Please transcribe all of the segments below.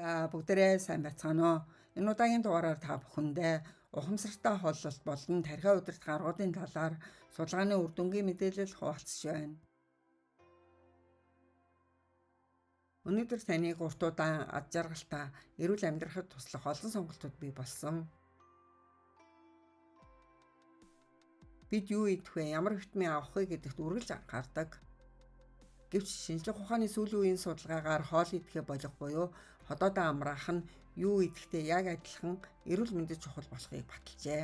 За бүгдээрээ сайн байцгаана уу? Энэ удаагийн дугаараар та бүхэндээ ухамсартай холлолт болон тархиа удирдах аргуудын талаар судалгааны үр дүнгийн мэдээлэл хуваалцж байна. Өнөөдөр таныг урт удаан ад жаргалтай эрүүл амьдрахад туслах олон сонголтууд бий болсон. Бид юу идэх вэ? Ямар витамин авах вэ гэдэгт үргэлж анхаардаг. Гэвч шинжлэх ухааны сүүлийн үеийн судалгаагаар хоол идэхээ болох буюу ходоодоо амраах нь юу идэхтэй яг адилхан эрүүл мэндэд чухал болохыг баталжээ.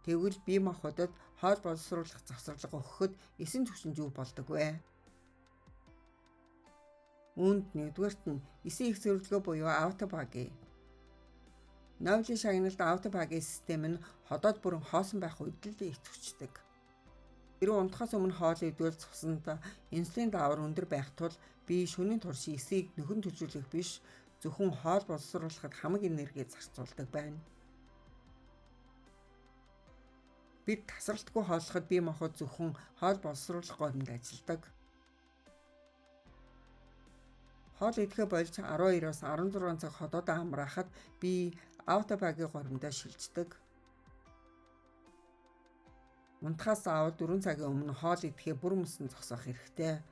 Тэгвэл бие махбодод хоол боловсруулах завсарлага өгөхөд эсийн түвшинд юу болдог вэ? Үүнд нэгдүгээрт нь эсийн их зөвлөгөө буюу аутобаги. Новлын шагналд аутобагийн систем нь ходоод бүрэн хоосон байх үед л идэвхждэг. Хэрвээ унтахаас өмнө хоол идвэл цуснд инсулин даавар өндөр байх тул бие шөнийн турш эсийг нөхөн төлөвлөх биш, зөвхөн хоол боловсруулахад хамаг энерги зарцуулдаг байна. Бид тасралтгүй хооллоход бие махбод зөвхөн хоол боловсруулах горимд ажилладаг. Хоол идэхээ болж 12-оос 16 цаг ходоодоо амраахад бие аутобагийн горимдоо шилждэг. Унтахаас аваад 4 цагийн өмнө хоол идэхээ бүр мөсөн зогсоох хэрэгтэй.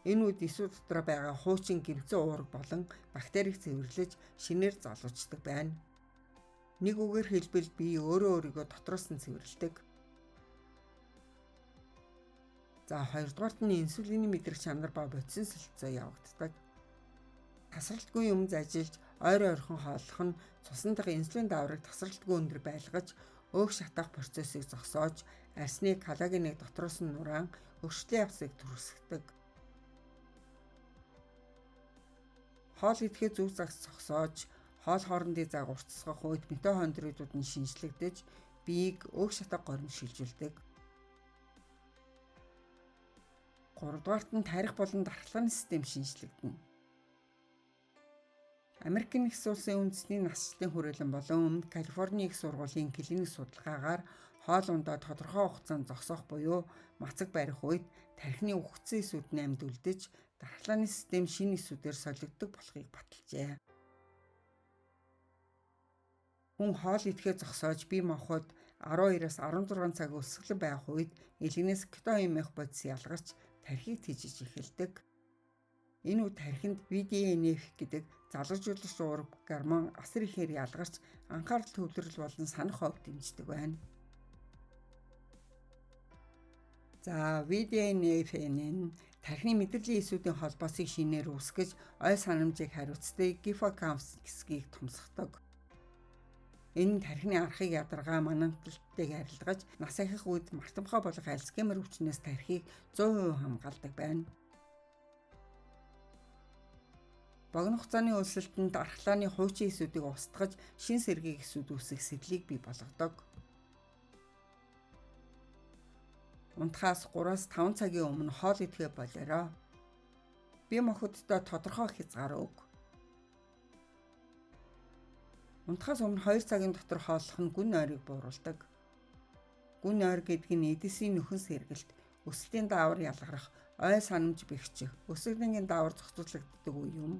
Энэ үед эсвэр дотроо байгаа хуучин гэмцэн уурга болон бактерийг цэвэрлэж шинээр залуучдаг байна. Нэг үгээр хэлбэл бие өөрийгөө дотроос нь цэвэрлэдэг. За хоёрдугаарт нь инсулины мэдрэх чанар ба бодисын солилцоо явагддаг. Тасралтгүй юм зажилж ойр ойрхон хооллох нь цусан дахь инсулин дааврыг тасралтгүй өндөр байлгаж өөх шатах процессыг зогсоож арсны коллагеныг дотроос нь нураан өршөлтийн явцыг түргэсгдэг. Хоол идэхээ зөв загас зогсоож хоол хоорондын заг уртасгах үед митохондридууд нь шинжлэгдэж биеийг өөх шатах горим шилжүүлдэг. Гуравдугаарт нь тарих болон дархлааны систем шинжлэгдэнэ. Америкийн нэгдсэн улсын үндэсний насжилтын хүрээлэн болон Өмнөд Калифорни их сургуулийн клиник судалгаагаар хоол ундаа тодорхой хугацаанд зогсоох буюу мацаг барих үед тархины үхэгдсэн эсүүд нь амьд үлдэж дархлааны систем шинэ эсүүдээр солигддог болохыг баталжээ. Хүн хоол идэхээ зогсоож бие махбод 12-аас 16 цаг өлсгөлэн байх үед илгнээс кетоин бодис ялгарч тархийг тэжиж эхэлдэг. Энэ үед тархинд BDNF гэдэг залгажуулагч уурга гормон асар ихээр ялгарч анхаарал төвлөрөл болон санах ховд дэмждэг байна. За BDNF нь тархины мэдрэлийн эсүүдийн холбоосыг шинээр үүсгэж ой санамжийг хариуцдаг гиппокампсыг томсгодог. Энэ нь тархины архыг ядаргаа манамталтыг арилгаж нас ахих үед мартамхай болох Альцгеймер өвчнөөс тархийг 100% хамгаалдаг байна. Богино хугацааны өсөлтөнд дархлааны хуучин эсүүдийг устгаж шин сэргийг эсүүд үүсгэх сэтлийг бий болгодог. Унтахаас 3-аас 5 цагийн өмнө хоол идэхээ болоорой. Бие махбодтой тодорхой хязгаар өг. Унтахаас өмнө 2 цагийн дотор хооллох нь гүн ойрыг бууруулдаг. Гүн ойр гэдэг нь эдисийн нөхөн сэргэлт, өсөлтийн даавар ялгарах, ой санамж бэхжих, өсөлтийн даавар зохицуулагддаг үе юм.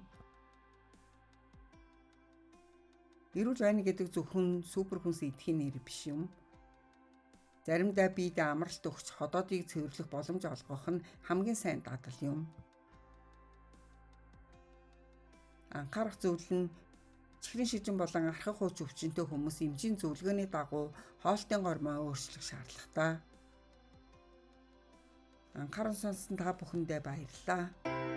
Эрүүл байна гэдэг зөвхөн супер хүнс идэхийн нэр биш юм. Заримдаа биед амралт өгч ходоодыг цэвэрлэх боломж олгох нь хамгийн сайн дадал юм. Анхаарах зүйл нь чихрийн шижин болон архах хууч өвчнөд хүмүүс эмчийн зөвлөгөөний дагуу хоолтын гормоо өөрчлөх шаардлагатай. Анхааран сонссон та бүхэндээ баярлалаа.